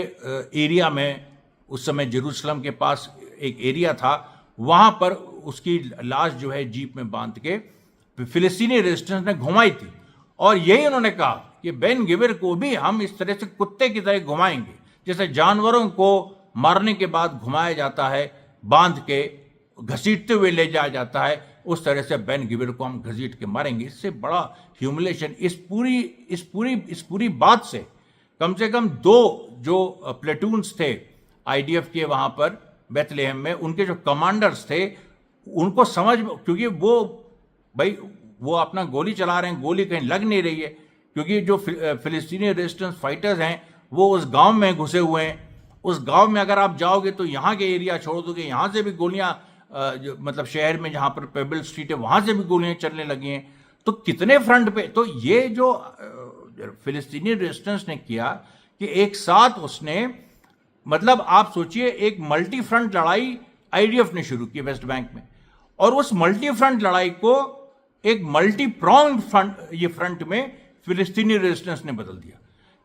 एरिया में, उस समय जेरूसलम के पास एक एरिया था, वहां पर उसकी लाश जो है जीप में बांध के फिलिस्तीनी रेजिस्टेंस ने घुमाई थी। और यही उन्होंने कहा कि बेन गिवर को भी हम इस तरह से कुत्ते की तरह घुमाएंगे, जैसे जानवरों को मारने के बाद घुमाया जाता है, बांध के घसीटते हुए ले जाया जाता है, उस तरह से बेन गिवर को हम घसीट के मारेंगे। इससे बड़ा ह्यूमिलेशन इस पूरी बात से कम 2 जो प्लेटून्स थे आईडीएफ के वहां पर बेथलेहम में, उनके जो कमांडर्स थे उनको समझ, क्योंकि वो अपना गोली चला रहे हैं, गोली कहीं लग नहीं रही है, क्योंकि जो फिलिस्तीनी रेजिस्टेंस फाइटर्स हैं वो उस गांव में घुसे हुए हैं। उस गांव में अगर आप जाओगे तो यहाँ के एरिया छोड़ दोगे, यहाँ से भी गोलियां, मतलब शहर में जहाँ पर पेबल स्ट्रीट है वहाँ से भी गोलियां चलने लगी हैं। तो कितने फ्रंट पे, तो ये जो फिलिस्तीनी रेजिस्टेंस ने किया कि एक साथ उसने, मतलब आप सोचिए, एक मल्टी फ्रंट लड़ाई आईडीएफ ने शुरू की वेस्ट बैंक में, और उस मल्टी फ्रंट लड़ाई को एक मल्टी प्रॉन्ग फ्रंट में फिलिस्तीनी रेजिस्टेंस ने बदल दिया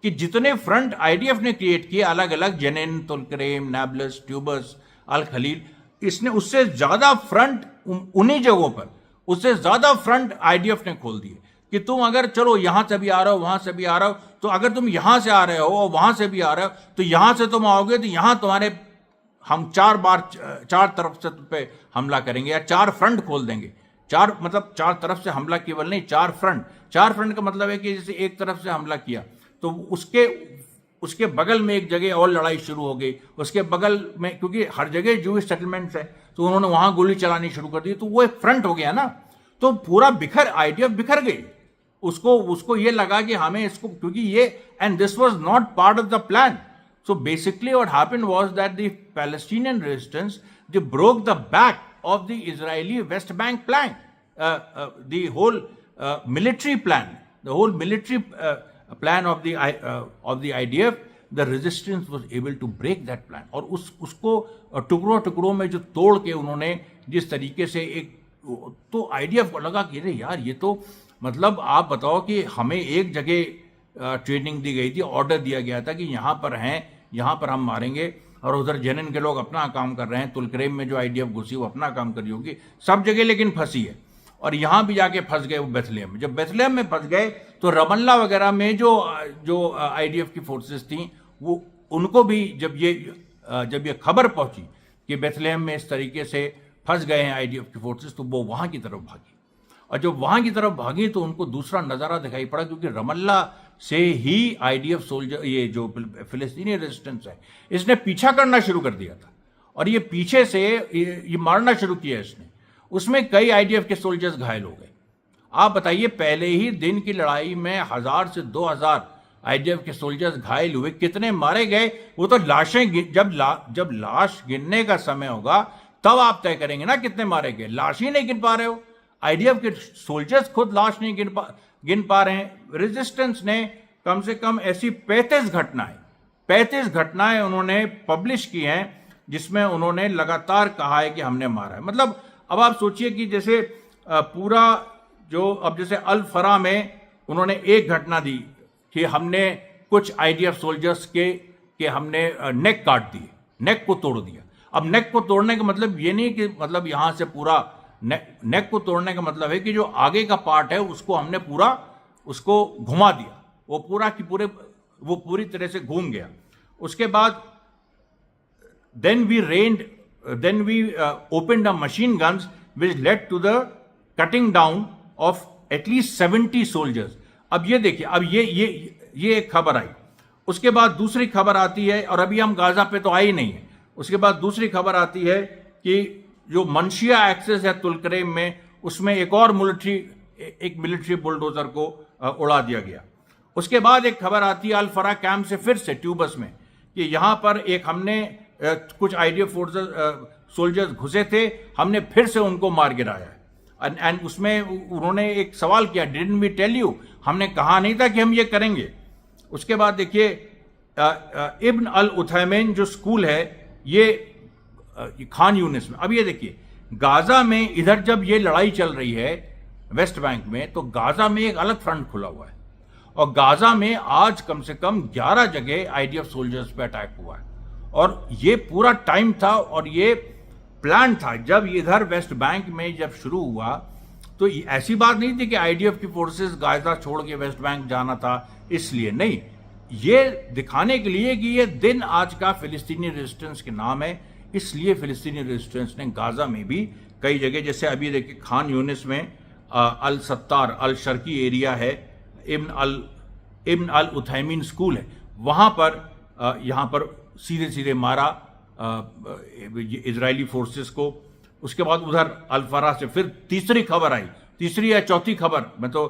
कि जितने फ्रंट आईडीएफ ने क्रिएट किए अलग अलग, जेनिन, तुलकरेम, नाब्लस, ट्यूबस, अल खलील, इसने उससे ज्यादा फ्रंट उन्हीं जगहों पर, उससे ज्यादा फ्रंट आईडीएफ ने खोल दिए कि तुम अगर चलो यहां से भी आ रहे हो, वहां से भी आ रहे हो, तो अगर तुम यहां से आ रहे हो और वहां से भी आ रहे हो, तो यहां से तुम आओगे तो यहां तुम्हारे हम 4 बार 4 तरफ से तुम पे हमला करेंगे, या 4 फ्रंट खोल देंगे। 4 तरफ से हमला केवल नहीं, 4 फ्रंट का मतलब है कि जैसे एक तरफ से हमला किया तो उसके बगल में एक जगह और लड़ाई शुरू हो गई, उसके बगल में, क्योंकि हर जगह जूइश सेटलमेंट्स है, तो उन्होंने वहां गोली चलानी शुरू कर दी, तो वो एक फ्रंट हो गया ना। तो पूरा आईडीएफ बिखर गई, उसको ये लगा कि हमें इसको, क्योंकि ये, and this was not part of the plan. So basically what happened was that the Palestinian resistance, they broke the back of the Israeli West Bank plan, the whole military plan, the whole military plan of the IDF. The resistance was able to break that plan. और उसको टुकड़ों में जो तोड़ के उन्होंने जिस तरीके से तो IDF को लगा कि अरे यार, ये तो मतलब आप बताओ कि हमें एक जगह ट्रेनिंग दी गई थी, ऑर्डर दिया गया था कि यहाँ पर हैं, यहाँ पर हम मारेंगे, और उधर जेनिन के लोग अपना काम कर रहे हैं, तुलकरेम में जो आईडीएफ घुसी वो अपना काम कर रही होगी, सब जगह लेकिन फंसी है। और यहाँ भी जाके फंस गए वो बेथलेहम में। जब बेथलेहम में फंस गए तो रमल्ला वगैरह में जो आईडीएफ की फोर्सेस थी, वो उनको भी जब ये खबर पहुंची कि बेथलेहम में इस तरीके से फंस गए हैं आईडीएफ की फोर्सेस, तो वो वहाँ की तरफ भागी। और जब वहाँ की तरफ भागी तो उनको दूसरा नज़ारा दिखाई पड़ा, क्योंकि रमल्ला से ही आईडीएफ सोल्जर, ये जो फिलिस्तीनी रेजिस्टेंस है, इसने पीछा करना शुरू कर दिया था, और ये पीछे से ये मारना शुरू किया इसने। उसमें कई आईडीएफ के सोल्जर्स घायल हो गए। आप बताइए, पहले ही दिन की लड़ाई में 1000 से 2000 आईडीएफ के सोल्जर्स घायल हुए, कितने मारे गए, वो तो लाशें जब लाश गिनने का समय होगा तब आप तय करेंगे ना कितने मारे गए। लाश ही नहीं गिन पा रहे हो, आईडीएफ के सोल्जर्स खुद लाश नहीं गिन पा रहे हैं। रेजिस्टेंस ने कम से कम ऐसी 35 घटनाएं उन्होंने पब्लिश की हैं जिसमें उन्होंने लगातार कहा है कि हमने मारा है। मतलब अब आप सोचिए कि जैसे पूरा जो अब जैसे अल फरा में उन्होंने एक घटना दी कि हमने कुछ आईडीएफ सोल्जर्स के हमने नेक काट दिए, नेक को तोड़ दिया। अब नेक को तोड़ने का मतलब ये नहीं कि मतलब यहां से पूरा नेक को तोड़ने का मतलब है कि जो आगे का पार्ट है उसको हमने पूरा उसको घुमा दिया, वो पूरा की वो पूरी तरह से घूम गया। उसके बाद then we opened a machine guns which led to the cutting down of at least 70 soldiers। अब ये देखिए, अब ये एक खबर आई, उसके बाद दूसरी खबर आती है, और अभी हम गाजा पे तो आई नहीं है, उसके बाद दूसरी खबर आती है कि जो मनशिया एक्सेस है तुलकरेम में, उसमें एक और मिलिट्री बुलडोजर को उड़ा दिया गया। उसके बाद एक खबर आती है अल फरा कैंप से फिर से ट्यूबस में कि यहां पर एक हमने कुछ आईडीएफ सोल्जर्स घुसे थे, हमने फिर से उनको मार गिराया है। एंड उसमें उन्होंने एक सवाल किया, डिडंट वी टेल यू, हमने कहा नहीं था कि हम ये करेंगे। उसके बाद देखिए इब्न अल उथैमिन जो स्कूल है ये खान यूनिस में। अब ये देखिए गाजा में इधर जब ये लड़ाई चल रही है वेस्ट बैंक में, तो गाजा में एक अलग फ्रंट खुला हुआ है, और गाजा में आज कम से कम 11 जगह आईडीएफ सोल्जर्स पे अटैक हुआ है। और ये पूरा टाइम था और ये प्लान था। जब इधर वेस्ट बैंक में जब शुरू हुआ तो ऐसी बात नहीं थी कि आईडीएफ की फोर्सेस गाजा छोड़ के वेस्ट बैंक जाना था, इसलिए नहीं, ये दिखाने के लिए कि ये दिन आज का फिलिस्तीनी रेजिस्टेंस के नाम है, इसलिए फिलिस्तीनी रेजिस्टेंस ने गाजा में भी कई जगह, जैसे अभी देखिए खान यूनिस में अल सत्तार अल शर्की एरिया है, इब्न अल उथैमिन स्कूल है, वहां पर यहां पर सीधे सीधे मारा इजरायली फोर्सेस को। उसके बाद उधर अल फरा से फिर तीसरी खबर आई, तीसरी या चौथी खबर, मैं तो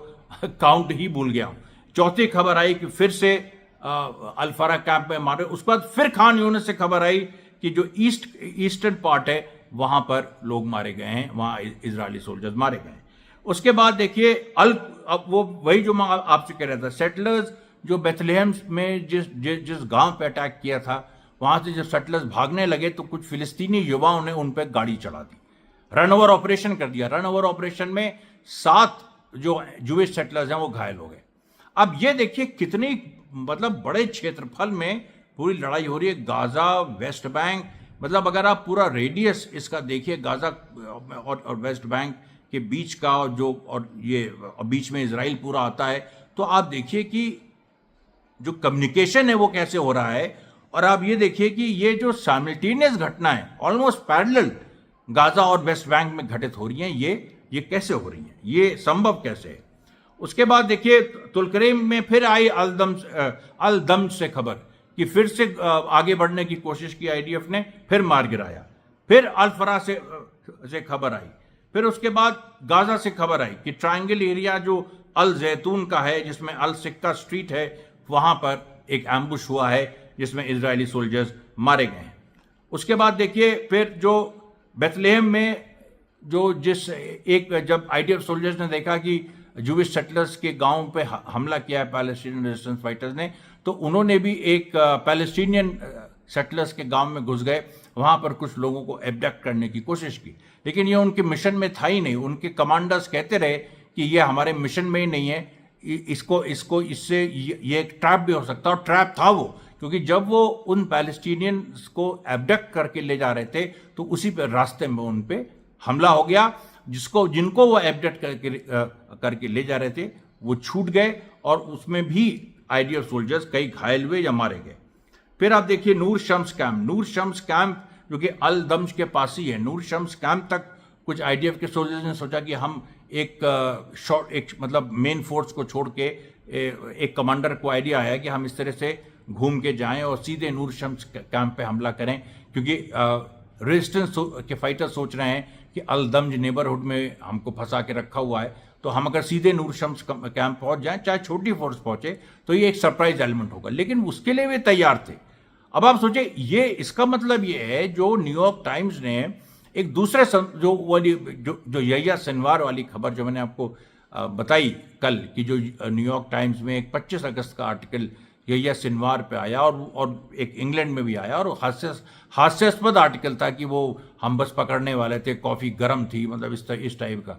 काउंट ही भूल गया हूं, चौथी खबर आई कि फिर से अल फरा कैंप में मारे। उसके बाद फिर खान यूनिस से खबर आई कि जो ईस्टर्न पार्ट है वहां पर लोग मारे गए हैं, वहां इजरायली सोल्जर्स मारे गए हैं। उसके बाद देखिए अब वो वही जो मैं आपसे कह रहा था, सेटलर्स जो बेथलेहम में जिस गांव पे अटैक किया था, वहां से जब सेटलर्स भागने लगे तो कुछ फिलिस्तीनी युवाओं ने उन पर गाड़ी चढ़ा दी, रन ओवर ऑपरेशन कर दिया। रन ओवर ऑपरेशन में 7 जो जूइश सेटलर्स हैं वो घायल हो गए। अब ये देखिए कितनी मतलब बड़े क्षेत्रफल में पूरी लड़ाई हो रही है। गाजा, वेस्ट बैंक, मतलब अगर आप पूरा रेडियस इसका देखिए गाजा और वेस्ट बैंक के बीच का, और ये बीच में इजराइल पूरा आता है, तो आप देखिए कि जो कम्युनिकेशन है वो कैसे हो रहा है। और आप ये देखिए कि ये जो साइमल्टेनियस घटना है ऑलमोस्ट पैरेलल गाजा और वेस्ट बैंक में घटित हो रही हैं, ये कैसे हो रही हैं, ये संभव कैसे है। उसके बाद देखिए तुलकरेम में फिर आई अल दम्ज से खबर कि फिर से आगे बढ़ने की कोशिश की आईडीएफ ने, फिर मार गिराया। फिर अल फरा से खबर आई, फिर उसके बाद गाजा से खबर आई कि ट्रायंगल एरिया जो अल जैतून का है, जिसमें अल सिक्का स्ट्रीट है, वहां पर एक एम्बुश हुआ है जिसमें इजरायली सोल्जर्स मारे गए हैं। उसके बाद देखिए फिर जो बेथलेहम में जब आईडीएफ सोल्जर्स ने देखा कि जूविश सेटलर्स के गांव पे हमला किया है पैलेस्टीनियन रेजिस्टेंस फाइटर्स ने, तो उन्होंने भी एक पैलेस्टीनियन सेटलर्स के गांव में घुस गए, वहां पर कुछ लोगों को एब्डक्ट करने की कोशिश की, लेकिन ये उनके मिशन में था ही नहीं। उनके कमांडर्स कहते रहे कि ये हमारे मिशन में ही नहीं है, इससे ये एक ट्रैप भी हो सकता है। और ट्रैप था वो, क्योंकि जब वो उन पैलेस्टीनियंस को एब्डक्ट करके ले जा रहे थे तो उसी पे रास्ते में उन पे हमला हो गया। जिनको वो एब्डक्ट करके ले जा रहे थे वो छूट गए, और उसमें भी आईडीएफ सोल्जर्स कई घायल हुए या मारे गए। फिर आप देखिए नूर शम्स कैंप जो कि अल दम्ज के पास ही है, नूर शम्स कैंप तक कुछ आईडीएफ के सोल्जर्स ने सोचा कि हम एक मतलब मेन फोर्स को छोड़ के एक कमांडर को आइडिया आया कि हम इस तरह से घूम के जाएं और सीधे नूर शम्स कैंप पे हमला करें, क्योंकि रेजिस्टेंस के फाइटर सोच रहे हैं कि अल दम्ज नेबरहुड में हमको फंसा के रखा हुआ है, तो तो हम अगर सीधे नूर शम्स कैंप पहुंच जाएं, चाहे छोटी फोर्स पहुंचे, तो ये एक सरप्राइज एलिमेंट होगा, लेकिन उसके लिए वे तैयार थे। अब आप सोचिए, ये इसका मतलब ये है, जो न्यूयॉर्क टाइम्स ने एक दूसरे जो वाली जो यहिया सिनवार वाली खबर जो मैंने आपको बताई कल, कि जो न्यूयॉर्क टाइम्स में एक 25 अगस्त का आर्टिकल यहिया सिनवार पे आया, और एक इंग्लैंड में भी आया, और हास्यास्पद आर्टिकल था कि वो हम बस पकड़ने वाले थे, कॉफ़ी गर्म थी, मतलब इस टाइप का।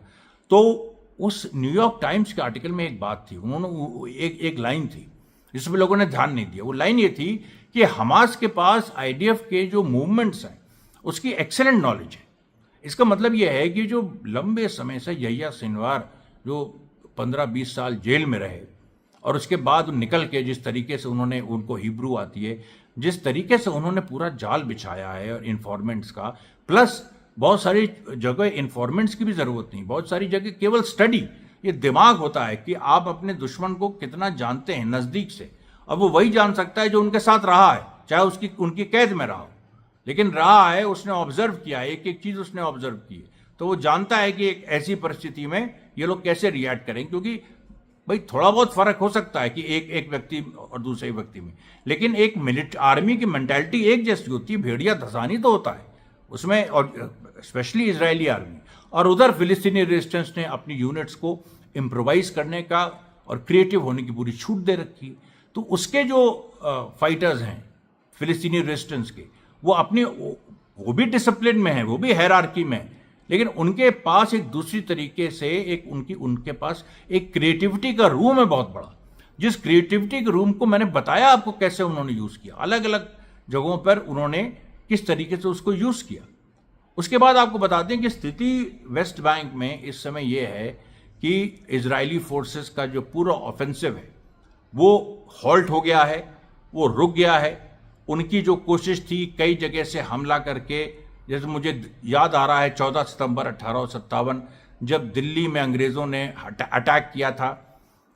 तो उस न्यूयॉर्क टाइम्स के आर्टिकल में एक बात थी, उन्होंने एक लाइन थी जिसमें लोगों ने ध्यान नहीं दिया। वो लाइन ये थी कि हमास के पास आईडीएफ के जो मूवमेंट्स हैं उसकी एक्सेलेंट नॉलेज है। इसका मतलब ये है कि जो लंबे समय से यहिया सिनवार जो 15-20 साल जेल में रहे, और उसके बाद निकल के जिस तरीके से उन्होंने, उनको हिब्रू आती है, जिस तरीके से उन्होंने पूरा जाल बिछाया है और इन्फॉर्मेंट्स का, प्लस बहुत सारी जगह इन्फॉर्मेंट्स की भी ज़रूरत नहीं, बहुत सारी जगह केवल स्टडी, ये दिमाग होता है कि आप अपने दुश्मन को कितना जानते हैं नज़दीक से। अब वो वही जान सकता है जो उनके साथ रहा है, चाहे उनकी कैद में रहा हो, लेकिन रहा है, उसने ऑब्जर्व किया है, एक एक चीज़ उसने ऑब्जर्व की है, तो वो जानता है कि एक ऐसी परिस्थिति में ये लोग कैसे रिएक्ट करेंगे। क्योंकि भाई थोड़ा बहुत फर्क हो सकता है कि एक व्यक्ति और दूसरे व्यक्ति में, लेकिन एक आर्मी की मेंटालिटी एक जैसी होती है, भेड़िया धसानी तो होता है उसमें, और स्पेशली इजरायली आर्मी। और उधर फिलिस्तीनी रेजिस्टेंस ने अपनी यूनिट्स को इम्प्रोवाइज करने का और क्रिएटिव होने की पूरी छूट दे रखी। तो उसके जो फाइटर्स हैं फिलिस्तीनी रेजिस्टेंस के, वो भी डिसिप्लिन में है, वो भी हायरार्की में है, लेकिन उनके पास एक दूसरी तरीके से उनके पास एक क्रिएटिविटी का रूम है बहुत बड़ा, जिस क्रिएटिविटी के रूम को मैंने बताया आपको कैसे उन्होंने यूज़ किया, अलग अलग जगहों पर उन्होंने किस तरीके से उसको यूज़ किया। उसके बाद आपको बता दें कि स्थिति वेस्ट बैंक में इस समय यह है कि इजरायली फोर्सेस का जो पूरा ऑफेंसिव है वो हॉल्ट हो गया है, वो रुक गया है। उनकी जो कोशिश थी कई जगह से हमला करके, जैसे मुझे याद आ रहा है 14 सितंबर 1857 जब दिल्ली में अंग्रेज़ों ने अटैक किया था,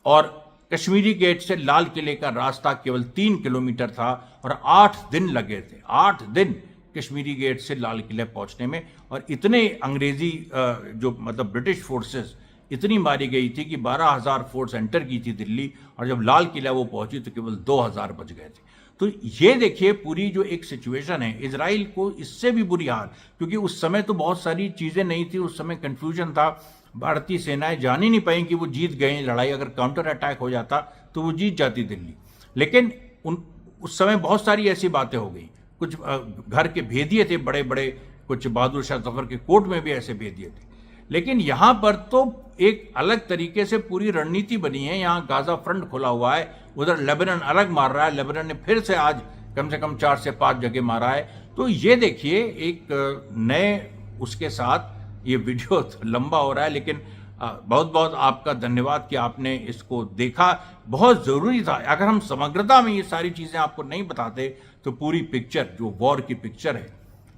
और कश्मीरी गेट से लाल किले का रास्ता केवल 3 किलोमीटर था, और 8 दिन लगे थे, 8 दिन कश्मीरी गेट से लाल किले पहुंचने में। और इतने अंग्रेजी जो मतलब ब्रिटिश फोर्सेस इतनी मारी गई थी कि 12,000 फोर्स एंटर की थी दिल्ली, और जब लाल किला वो पहुंची तो केवल 2,000 बच गए थे। तो ये देखिए पूरी जो एक सिचुएशन है, इजराइल को इससे भी बुरी हाल, क्योंकि उस समय तो बहुत सारी चीज़ें नहीं थी, उस समय कन्फ्यूजन था, भारतीय सेनाएं जान ही नहीं पाई कि वो जीत गए लड़ाई, अगर काउंटर अटैक हो जाता तो वो जीत जाती दिल्ली। लेकिन उस समय बहुत सारी ऐसी बातें हो गई, कुछ घर के भेदिए थे बड़े बड़े, कुछ बहादुर शाह जफर के कोर्ट में भी ऐसे भेदिए थे। लेकिन यहाँ पर तो एक अलग तरीके से पूरी रणनीति बनी है। यहाँ गाजा फ्रंट खुला हुआ है, उधर लेबनान अलग मार रहा है, लेबनान ने फिर से आज कम से कम 4 से 5 जगह मारा है। तो ये देखिए एक नए उसके साथ ये वीडियो लंबा हो रहा है, लेकिन बहुत बहुत आपका धन्यवाद कि आपने इसको देखा। बहुत ज़रूरी था, अगर हम समग्रता में ये सारी चीज़ें आपको नहीं बताते तो पूरी पिक्चर जो वॉर की पिक्चर है,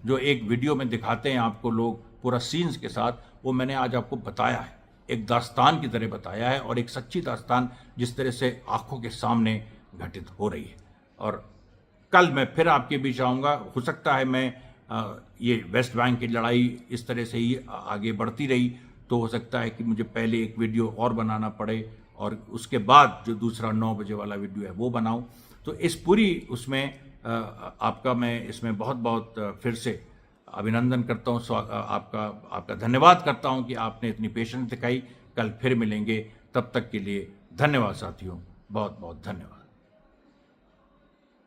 जो एक वीडियो में दिखाते हैं आपको लोग पूरा सीन्स के साथ, वो मैंने आज आपको बताया है, एक दास्तान की तरह बताया है, और एक सच्ची दास्तान जिस तरह से आंखों के सामने घटित हो रही है। और कल मैं फिर आपके बीच आऊँगा। हो सकता है मैं ये वेस्ट बैंक की लड़ाई इस तरह से ही आगे बढ़ती रही तो हो सकता है कि मुझे पहले एक वीडियो और बनाना पड़े, और उसके बाद जो दूसरा 9 बजे वाला वीडियो है वो बनाऊं। तो इस पूरी उसमें आपका मैं इसमें बहुत बहुत फिर से अभिनंदन करता हूँ, आपका धन्यवाद करता हूँ कि आपने इतनी पेशेंस दिखाई। कल फिर मिलेंगे, तब तक के लिए धन्यवाद साथियों, बहुत बहुत धन्यवाद।